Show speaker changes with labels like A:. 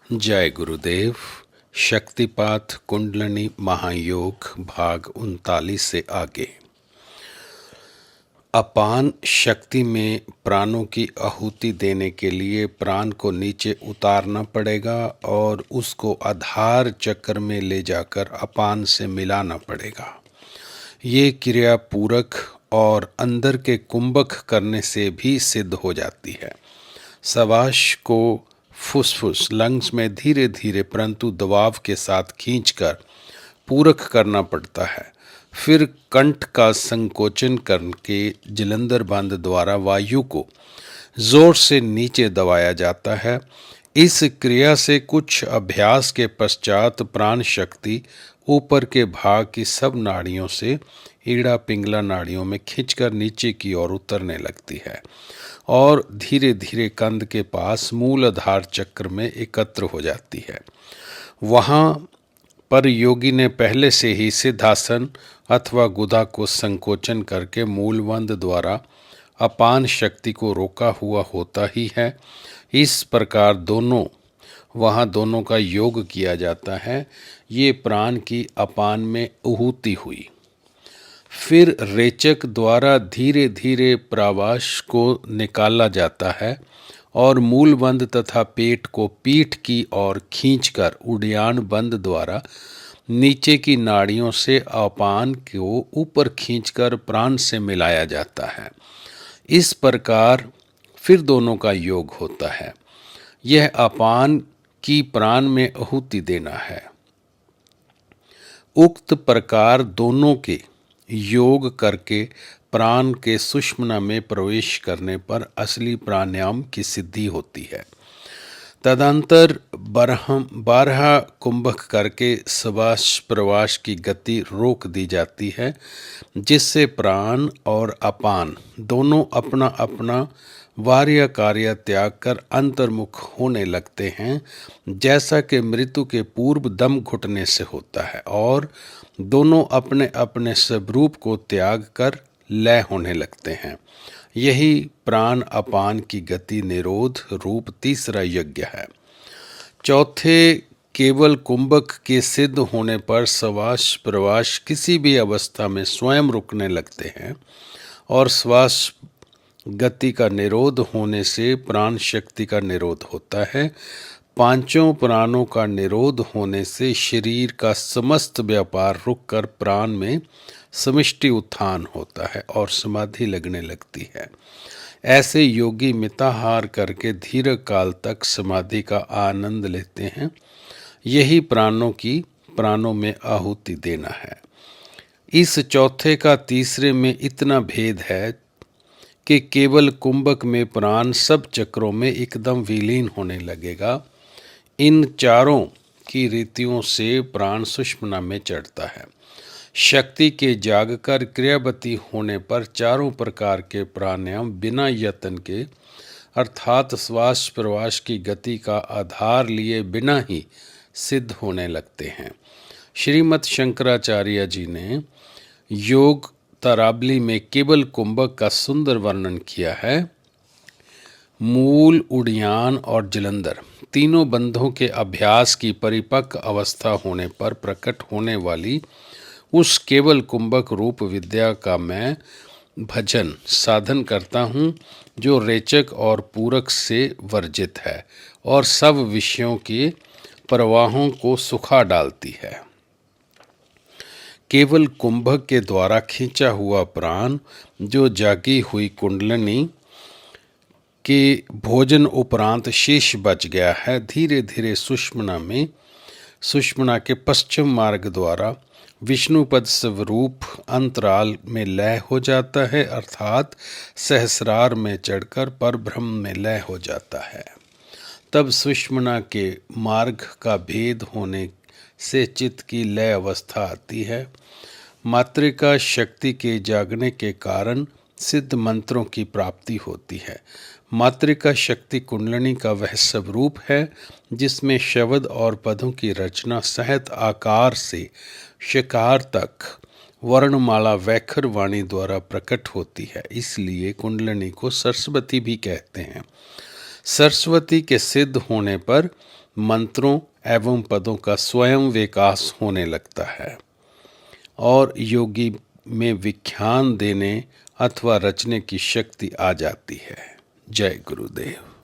A: जय गुरुदेव। शक्तिपात कुंडलिनी महायोग भाग 39 से आगे। अपान शक्ति में प्राणों की आहुति देने के लिए प्राण को नीचे उतारना पड़ेगा और उसको आधार चक्र में ले जाकर अपान से मिलाना पड़ेगा। ये क्रिया पूरक और अंदर के कुंभक करने से भी सिद्ध हो जाती है। श्वास को फुसफुस लंग्स में धीरे धीरे परंतु दबाव के साथ खींचकर पूरक करना पड़ता है। फिर कंठ का संकोचन करके जलंधर बंद द्वारा वायु को जोर से नीचे दबाया जाता है। इस क्रिया से कुछ अभ्यास के पश्चात प्राण शक्ति ऊपर के भाग की सब नाड़ियों से ईड़ा पिंगला नाड़ियों में खींचकर नीचे की ओर उतरने लगती है और धीरे धीरे कंध के पास मूल आधार चक्र में एकत्र हो जाती है। वहाँ पर योगी ने पहले से ही सिद्धासन अथवा गुदा को संकोचन करके मूलबंध द्वारा अपान शक्ति को रोका हुआ होता ही है। इस प्रकार दोनों का योग किया जाता है। ये प्राण की अपान में आहुति हुई। फिर रेचक द्वारा धीरे धीरे प्रावाश को निकाला जाता है और मूलबंध तथा पेट को पीठ की ओर खींचकर उड्डयन बंद द्वारा नीचे की नाड़ियों से अपान को ऊपर खींचकर प्राण से मिलाया जाता है। इस प्रकार फिर दोनों का योग होता है। यह अपान की प्राण में आहुति देना है। उक्त प्रकार दोनों के योग करके प्राण के सुषुम्ना में प्रवेश करने पर असली प्राणायाम की सिद्धि होती है। तदंतर 12 कुंभक करके श्वास प्रवास की गति रोक दी जाती है, जिससे प्राण और अपान दोनों अपना अपना वार्य कार्य त्याग कर अंतर्मुख होने लगते हैं, जैसा कि मृत्यु के पूर्व दम घुटने से होता है, और दोनों अपने अपने स्वरूप को त्याग कर लय होने लगते हैं। यही प्राण अपान की गति निरोध रूप तीसरा यज्ञ है। चौथे केवल कुंभक के सिद्ध होने पर श्वास प्रवास किसी भी अवस्था में स्वयं रुकने लगते हैं और श्वास गति का निरोध होने से प्राण शक्ति का निरोध होता है। पांचों प्राणों का निरोध होने से शरीर का समस्त व्यापार रुककर प्राण में समष्टि उत्थान होता है और समाधि लगने लगती है। ऐसे योगी मिताहार करके दीर्घ काल तक समाधि का आनंद लेते हैं। यही प्राणों में आहुति देना है। इस चौथे का तीसरे में इतना भेद है कि केवल कुंभक में प्राण सब चक्रों में एकदम विलीन होने लगेगा। इन चारों की रीतियों से प्राण सुषुम्ना में चढ़ता है। शक्ति के जागकर क्रियावती होने पर चारों प्रकार के प्राणायाम बिना यत्न के अर्थात श्वास प्रवास की गति का आधार लिए बिना ही सिद्ध होने लगते हैं। श्रीमद् शंकराचार्य जी ने योग तारावली में केवल कुंभक का सुंदर वर्णन किया है। मूल, उड्डयन और जलंधर तीनों बंधों के अभ्यास की परिपक्व अवस्था होने पर प्रकट होने वाली उस केवल कुंभक रूप विद्या का मैं भजन साधन करता हूँ, जो रेचक और पूरक से वर्जित है और सब विषयों के प्रवाहों को सुखा डालती है। केवल कुंभक के द्वारा खींचा हुआ प्राण जो जागी हुई कुंडलिनी के भोजन उपरांत शेष बच गया है, धीरे धीरे सुषुम्ना के पश्चिम मार्ग द्वारा विष्णुपद स्वरूप अंतराल में लय हो जाता है, अर्थात सहस्रार में चढ़कर परब्रह्म में लय हो जाता है। तब सुषुम्ना के मार्ग का भेद होने से चित्त की लय अवस्था आती है। मातृका शक्ति के जागने के कारण सिद्ध मंत्रों की प्राप्ति होती है। मातृका शक्ति कुंडलिनी का वह स्वरूप है जिसमें शब्द और पदों की रचना सहित आकार से शिकार तक वर्णमाला वैखर वाणी द्वारा प्रकट होती है। इसलिए कुंडलिनी को सरस्वती भी कहते हैं। सरस्वती के सिद्ध होने पर मंत्रों एवं पदों का स्वयं विकास होने लगता है और योगी में विख्यान देने अथवा रचने की शक्ति आ जाती है। जय गुरुदेव।